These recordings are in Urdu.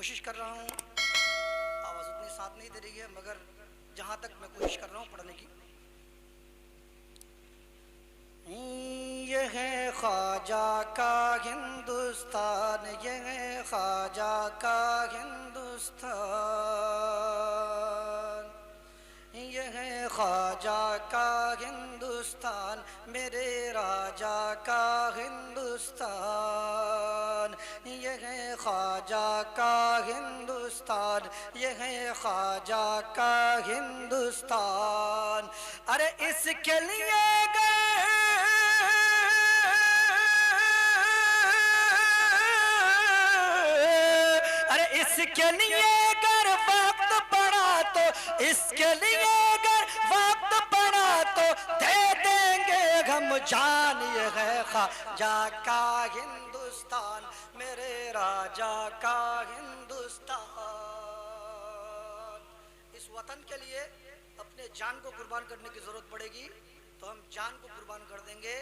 کوشش کر رہا ہوں، آواز اتنی ساتھ نہیں دے رہی ہے مگر جہاں تک میں کوشش کر رہا ہوں پڑھنے کی. یہ ہے خواجہ کا ہندوستان، یہ ہے خواجہ کا ہندوستان، یہ ہے خواجہ کا ہندوستان، میرے راجا کا ہندوستان. یہ ہے خواجہ کا ہندوستان، یہ ہے خواجہ کا ہندوستان. ارے اس کے لیے اس کے لیے اگر وقت پڑا تو، اس کے لیے اگر وقت پڑا تو دے دیں گے ہم جان. یہ ہے خواجہ کا ہندوستان، میرے راجا کا ہندوستان. اس وطن کے لیے اپنے جان کو قربان کرنے کی ضرورت پڑے گی تو ہم جان کو قربان کر دیں گے.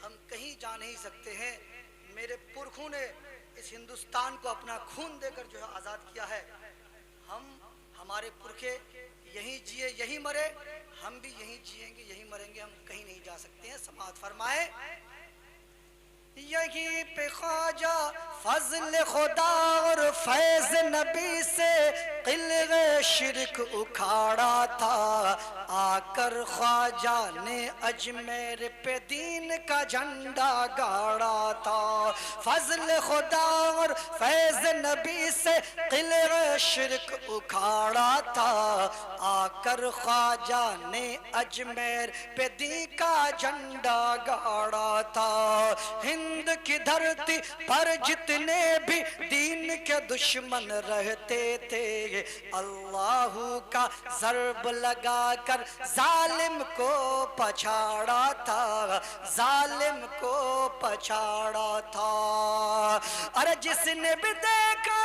ہم کہیں جا نہیں سکتے ہیں. میرے پرکھوں نے اس ہندوستان کو اپنا خون دے کر جو ہے آزاد کیا ہے. ہمارے پرکھے یہیں جیے یہیں مرے، ہم بھی یہیں جیئیں گے یہیں مریں گے. ہم کہیں نہیں جا سکتے ہیں. سماعت فرمائے. یہیں پہ خواجہ فضل خدا اور فیض نبی سے قلعہ شرک اکھاڑا تھا. آ کر خواجہ نے اجمیر پہ دین کا جھنڈا گاڑا تھا. فضل خدا اور فیض نبی سے قلعہ شرک اکھاڑا تھا. آ کر خواجہ نے اجمیر پہ دین کا جھنڈا گاڑا تھا. ہند کی دھرتی پر جتنے بھی دین کے دشمن رہتے تھے، اللہ کا ضرب لگا کر ظالم کو پچھاڑا تھا، ظالم کو پچھاڑا تھا. ارے جس نے بھی دیکھا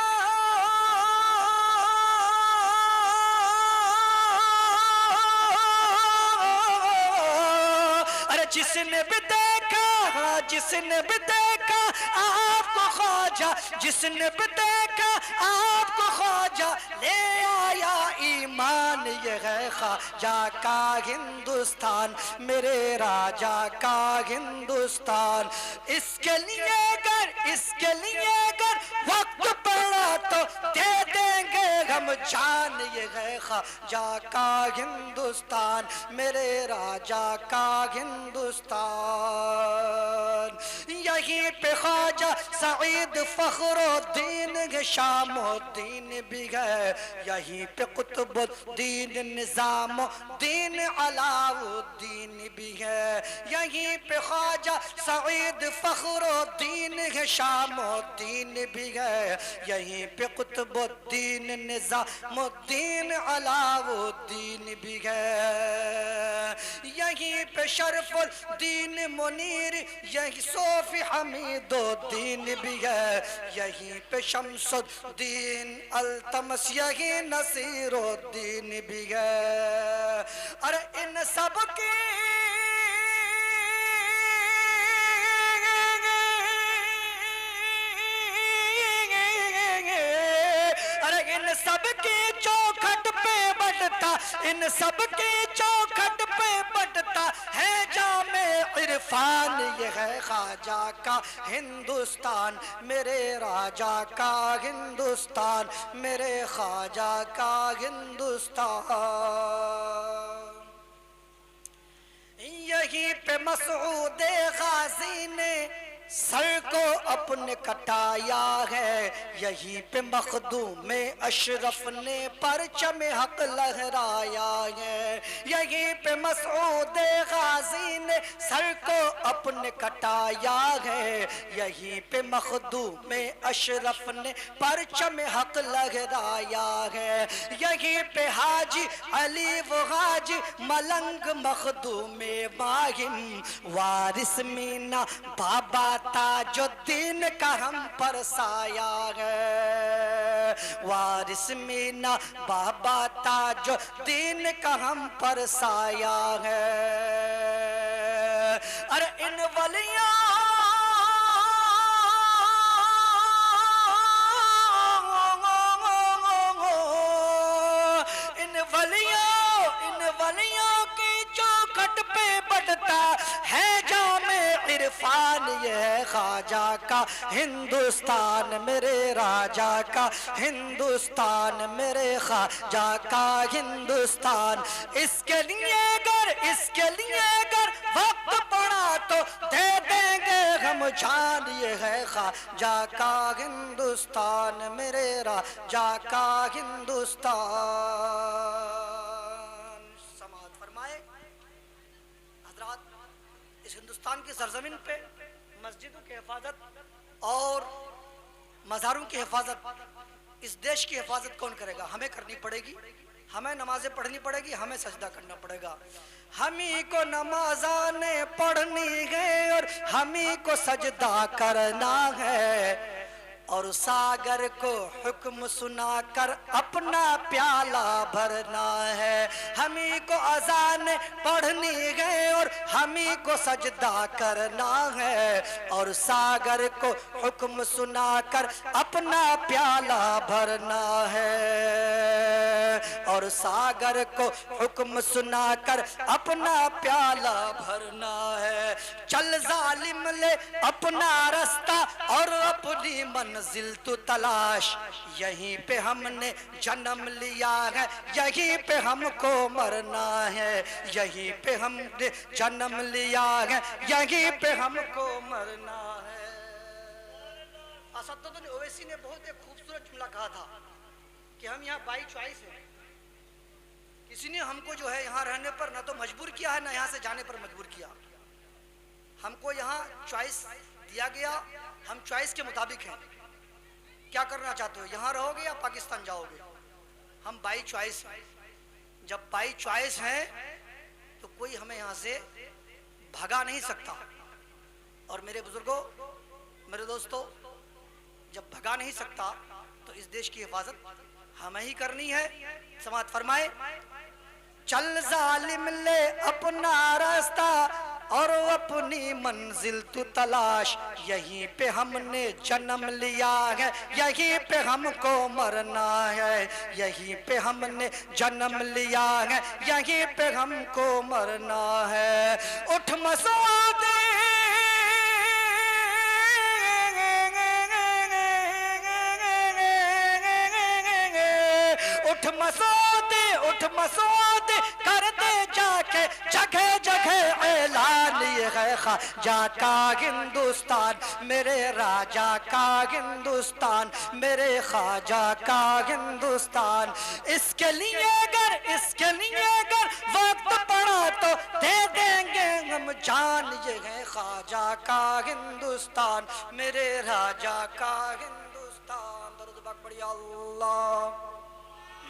جس نے بھی دیکھا، جس نے بھی دیکھا آپ کو خواجہ، جس نے بھی دیکھا آپ کو خواجہ لے آیا ایمان. یہ ہے خواجہ کا ہندوستان، میرے راجا کا ہندوستان. اس کے لیے اگر وقت پڑا تو دے دیں گے ہم جان. یہ ہے خواجہ کا ہندوستان، میرے راجا کا ہندوستان. یہیں پہ خواجہ سعید فخر الدین شام الدین بھی ہے. یہیں پہ قطب الدین نظام الدین علاء الدین بھی ہے. یہیں پہ خواجہ سعید فخر الدین شام الدین بھی ہے. یہیں پہ قطب الدین نظام الدین علاء الدین بھی ہے. یہیں پہ شرف الدین منیر، یہیں صوفی حمید الدین بھی ہے. یہیں پہ شمس الدین التمس، یہیں نصیر الدین بھی ہے. ارے ان سب کی سب کی چوکھٹ پہ بٹتا، ان سب کی چوکھٹ پہ بٹتا ہے جام عرفان. یہ ہے خواجہ کا ہندوستان، میرے راجا کا ہندوستان، میرے خواجہ کا ہندوستان. یہیں پہ مسعود غازی نے سر کو اپنے کٹایا ہے. یہیں پہ مخدوم اشرف نے پرچم حق لہرایا ہے. یہیں پہ مسعود غازی نے سر کو اپنے کٹایا ہے. یہیں پہ مخدوم اشرف نے پرچم حق لہرایا ہے. یہیں پہ حاجی علی و حاجی ملنگ مخدوم ماہم وارث مینا بابا تاج الدین کا ہم پر سایہ ہے. وارث مینا بابا تاج الدین کا ہم پر سایہ ہے. ارے ان ولیاں طوفان یہ ہے خواجہ کا ہندوستان میرے راجا کا ہندوستان میرے خواجہ کا ہندوستان اس کے لیے اگر وقت پڑا تو دے دیں گے ہم جان یہ ہے خواجہ کا ہندوستان میرے راجا کا ہندوستان سماعت فرمائے حضرات اس ہندوستان کی سرزمین پہ مسجدوں کی حفاظت اور مزاروں کی حفاظت اس دیش کی حفاظت کون کرے گا ہمیں کرنی پڑے گی ہمیں نمازیں پڑھنی پڑے گی ہمیں سجدہ کرنا پڑے گا ہمیں کو نمازیں پڑھنی ہے اور ہمیں کو سجدہ کرنا ہے اور ساگر کو حکم سنا کر اپنا پیالہ بھرنا ہے ہمیں کو اذان پڑھنی ہے اور ہمیں کو سجدہ کرنا ہے اور ساگر کو حکم سنا کر اپنا پیالہ بھرنا ہے اور ساگر کو حکم سنا کر اپنا پیالہ بھرنا ہے چل ظالم لے اپنا رستہ اور اپنی منزل تو تلاش یہیں پہ ہم نے جنم لیا ہے یہیں پہ ہم کو مرنا ہے یہیں پہ ہم نے جنم لیا ہے یہیں پہ ہم کو مرنا ہے اسدالدین اویسی نے بہت ایک خوبصورت جملہ کہا تھا کہ ہم یہاں بائی چوائس ہیں کسی نے ہم کو جو ہے یہاں رہنے پر نہ تو مجبور کیا ہے نہ یہاں سے جانے پر مجبور کیا ہم کو یہاں چوائس دیا گیا ہم چوائس کے مطابق ہیں کیا کرنا چاہتے ہو یہاں رہو گے یا پاکستان جاؤ گے ہم بائی چوائس ہیں جب بائی چوائس ہیں تو کوئی ہمیں یہاں سے بھگا نہیں سکتا اور میرے بزرگوں میرے دوستوں جب بھگا نہیں سکتا تو اس دیش کی حفاظت ہمیں ہی کرنی ہے سماعت فرمائے چل ظالم لے اپنا راستہ اور اپنی منزل تو تلاش یہیں پہ ہم نے جنم لیا ہے یہیں پہ ہم کو مرنا ہے یہیں پہ ہم نے جنم لیا ہے یہیں پہ ہم کو مرنا ہے اٹھ مسعود اٹھ مسعود کر دے جا کے جگہ جگہ اعلان یہ ہے خواجہ کا ہندوستان میرے راجا کا ہندوستان میرے خواجہ کا ہندوستان اس کے لیے اگر وقت پڑا تو دے دیں گے ہم جان یہ ہے خواجہ کا ہندوستان میرے راجا کا ہندوستان درود پاک پڑھیے اللہ